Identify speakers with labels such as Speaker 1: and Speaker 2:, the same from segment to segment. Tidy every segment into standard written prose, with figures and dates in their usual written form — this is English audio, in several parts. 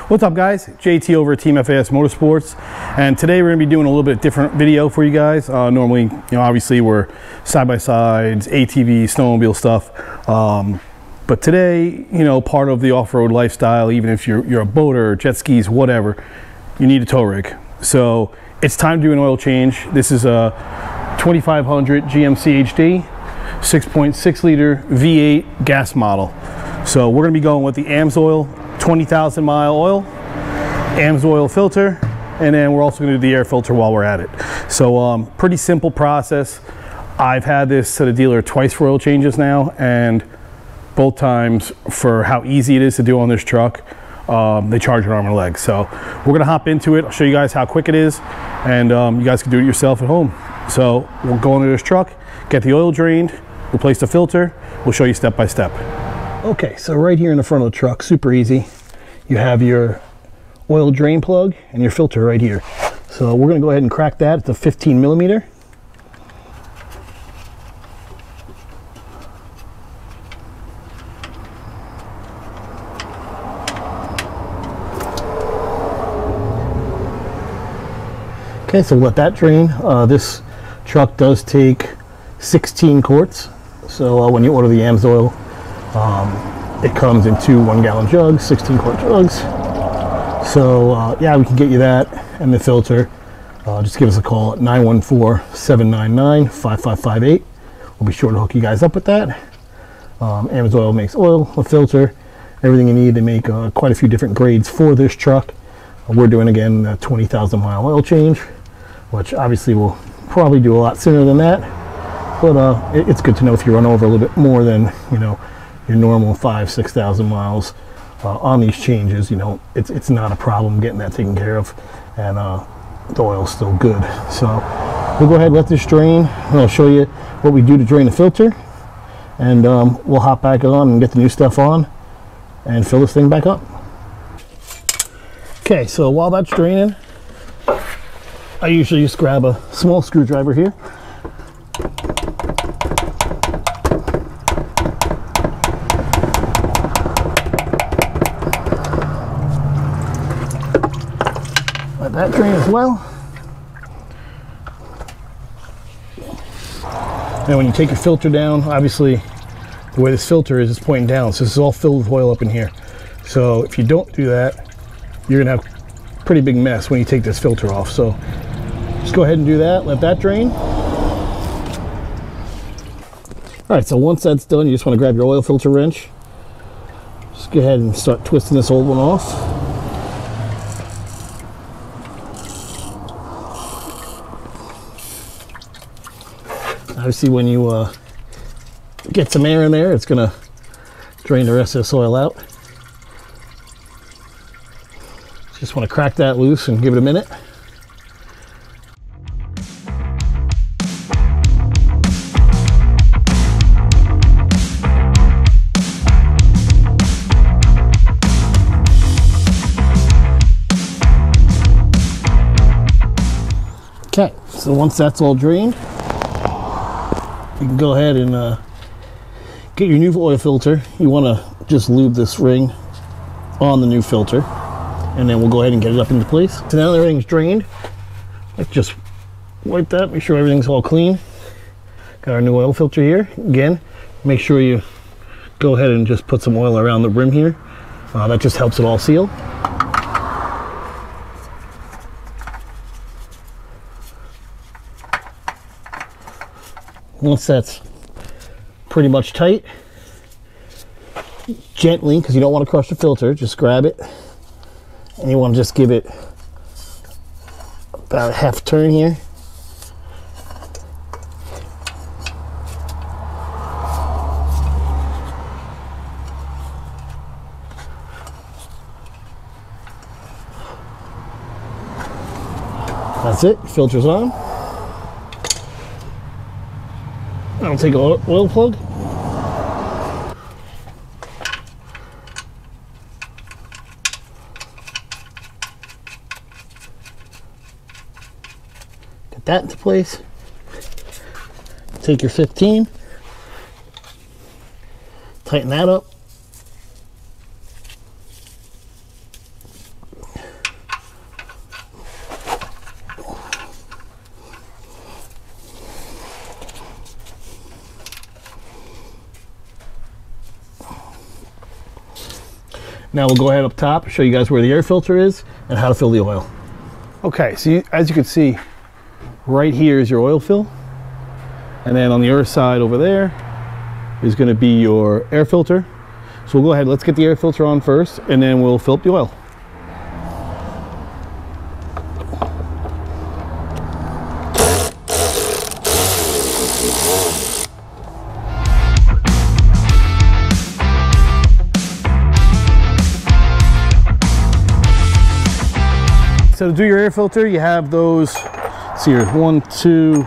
Speaker 1: What's up, guys? JT over at Team FAS Motorsports, and today we're going to be doing a little bit different video for you guys. Normally, you know, obviously we're side-by-sides, ATV, snowmobile stuff, but today, you know, part of the off-road lifestyle, even if you're a boater, jet skis, whatever, you need a tow rig. So it's time to do an oil change. This is a 2500 GMC HD 6.6 liter V8 gas model. So we're going to be going with the Amsoil 20,000 mile oil, Amsoil filter, and then we're also going to do the air filter while we're at it. So pretty simple process. I've had this to the dealer twice for oil changes now, and both times, for how easy it is to do on this truck, they charge an arm and a leg. So we're going to hop into it. I'll show you guys how quick it is, and you guys can do it yourself at home. So we'll go into this truck, get the oil drained, replace the filter. We'll show you step by step. Okay, so right here in the front of the truck, super easy. You have your oil drain plug and your filter right here. So we're going to go ahead and crack that. It's a 15 millimeter. Okay, so we'll let that drain. This truck does take 16 quarts. So when you order the Amsoil, it comes in two 1 gallon jugs, 16 quart jugs. So yeah, we can get you that and the filter. Just give us a call at 914-799-5558. We'll be sure to hook you guys up with that. Amsoil makes oil, a filter, everything you need. They make quite a few different grades for this truck. We're doing, again, a 20,000 mile oil change, which obviously we'll probably do a lot sooner than that. But it's good to know if you run over a little bit more than, you know, your normal 5,000-6,000 miles on these changes. You know, it's not a problem getting that taken care of, and the oil's still good. So we'll go ahead and let this drain, and I'll show you what we do to drain the filter, and we'll hop back on and get the new stuff on and fill this thing back up. Okay, so while that's draining, I usually just grab a small screwdriver here. Let that drain as well. Now when you take your filter down, obviously the way this filter is, it's pointing down, so this is all filled with oil up in here. So if you don't do that, you're gonna have a pretty big mess when you take this filter off. So just go ahead and do that, let that drain. All right, so once that's done, you just want to grab your oil filter wrench. Just go ahead and start twisting this old one off. Obviously, when you get some air in there, it's going to drain the rest of this oil out. Just want to crack that loose and give it a minute. Okay, so once that's all drained, you can go ahead and get your new oil filter. You want to just lube this ring on the new filter, and then we'll go ahead and get it up into place. So now that everything's drained, let's just wipe that, make sure everything's all clean. Got our new oil filter here. Again, make sure you go ahead and just put some oil around the rim here. That just helps it all seal. Once that's pretty much tight, gently, because you don't want to crush the filter, just grab it, and you want to just give it about a half turn here. That's it, filter's on. I'll take an oil plug. Get that into place. Take your 15. Tighten that up. Now we'll go ahead up top, show you guys where the air filter is and how to fill the oil. Okay, so as you can see, right here is your oil fill. And then on the other side over there is going to be your air filter. So we'll go ahead, let's get the air filter on first, and then we'll fill up the oil. So to do your air filter, you have those, let's see here, 1, 2,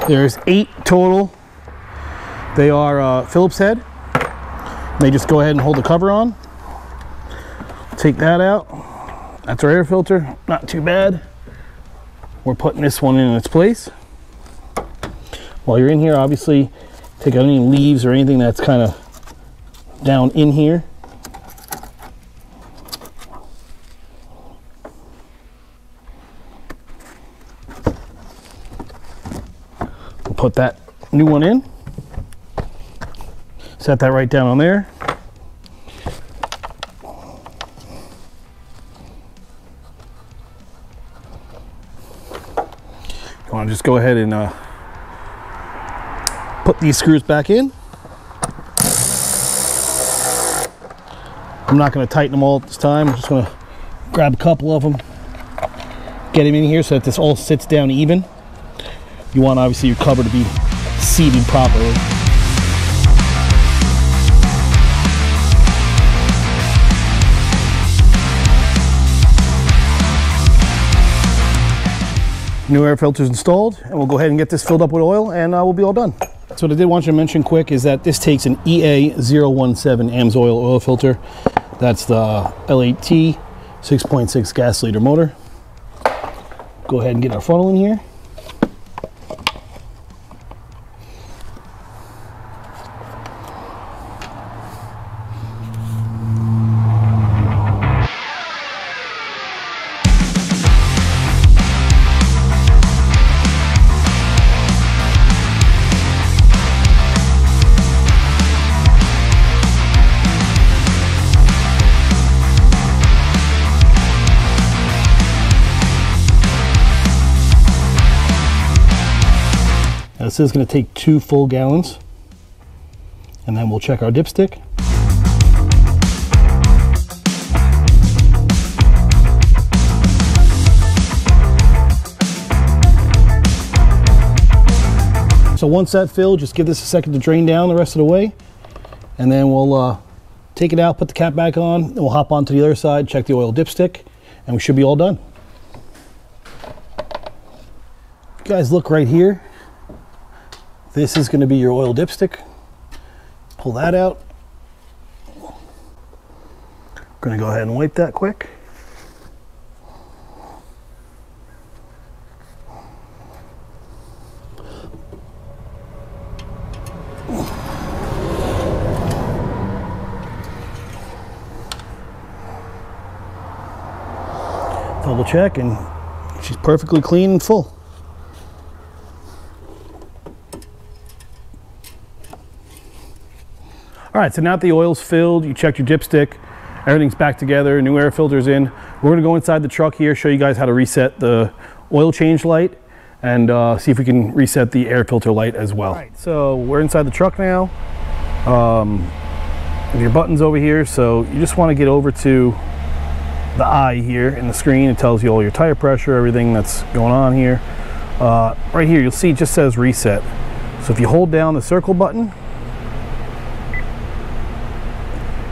Speaker 1: there's 8 total. They are Phillips head. They just go ahead and hold the cover on. Take that out. That's our air filter, not too bad. We're putting this one in its place. While you're in here, obviously, take out any leaves or anything that's kind of down in here. We'll put that new one in. Set that right down on there. You want to just go ahead and put these screws back in. I'm not going to tighten them all at this time. I'm just going to grab a couple of them, get them in here so that this all sits down even. You want obviously your cover to be seated properly. New air filter is installed, and we'll go ahead and get this filled up with oil, and we'll be all done. So what I did want you to mention quick is that this takes an EA017 Amsoil oil filter. That's the L8T 6.6 gas liter motor. Go ahead and get our funnel in here. This is going to take 2 full gallons, and then we'll check our dipstick. So once that filled, just give this a second to drain down the rest of the way, and then we'll take it out, put the cap back on, and we'll hop onto the other side, check the oil dipstick, and we should be all done. You guys look right here. This is going to be your oil dipstick. Pull that out. I'm going to go ahead and wipe that quick. Double check, and she's perfectly clean and full. All right, so now that the oil's filled, you checked your dipstick, everything's back together, new air filter's in. We're gonna go inside the truck here, show you guys how to reset the oil change light, and see if we can reset the air filter light as well. All right, so we're inside the truck now. Your button's over here, so you just wanna get over to the eye here in the screen. It tells you all your tire pressure, everything that's going on here. Right here, you'll see it just says reset. So if you hold down the circle button,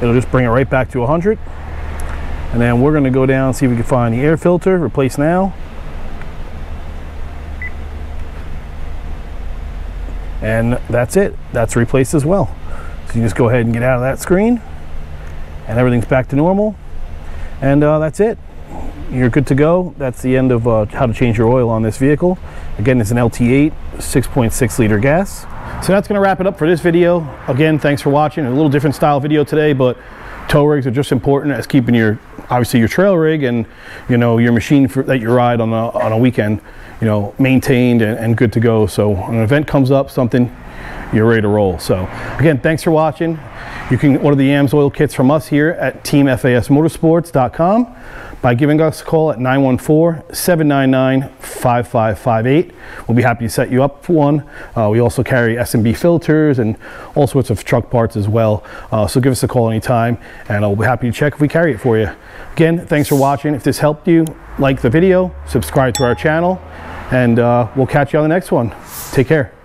Speaker 1: it'll just bring it right back to 100. And then we're going to go down and see if we can find the air filter, replace now. And that's it. That's replaced as well. So you just go ahead and get out of that screen, and everything's back to normal. And that's it. You're good to go. That's the end of how to change your oil on this vehicle. Again, it's an LT8 6.6 liter gas. So that's going to wrap it up for this video. Again, thanks for watching. A little different style video today, but tow rigs are just important as keeping your obviously your trail rig and, you know, your machine that you ride on a weekend, you know, maintained and good to go. So when an event comes up, something, you're ready to roll. So again, thanks for watching. You can order the Amsoil kits from us here at teamfasmotorsports.com by giving us a call at 914-799-5558. We'll be happy to set you up for one. We also carry S&B filters and all sorts of truck parts as well. So give us a call anytime and I'll be happy to check if we carry it for you. Again, thanks for watching. If this helped you, like the video, subscribe to our channel, and we'll catch you on the next one. Take care.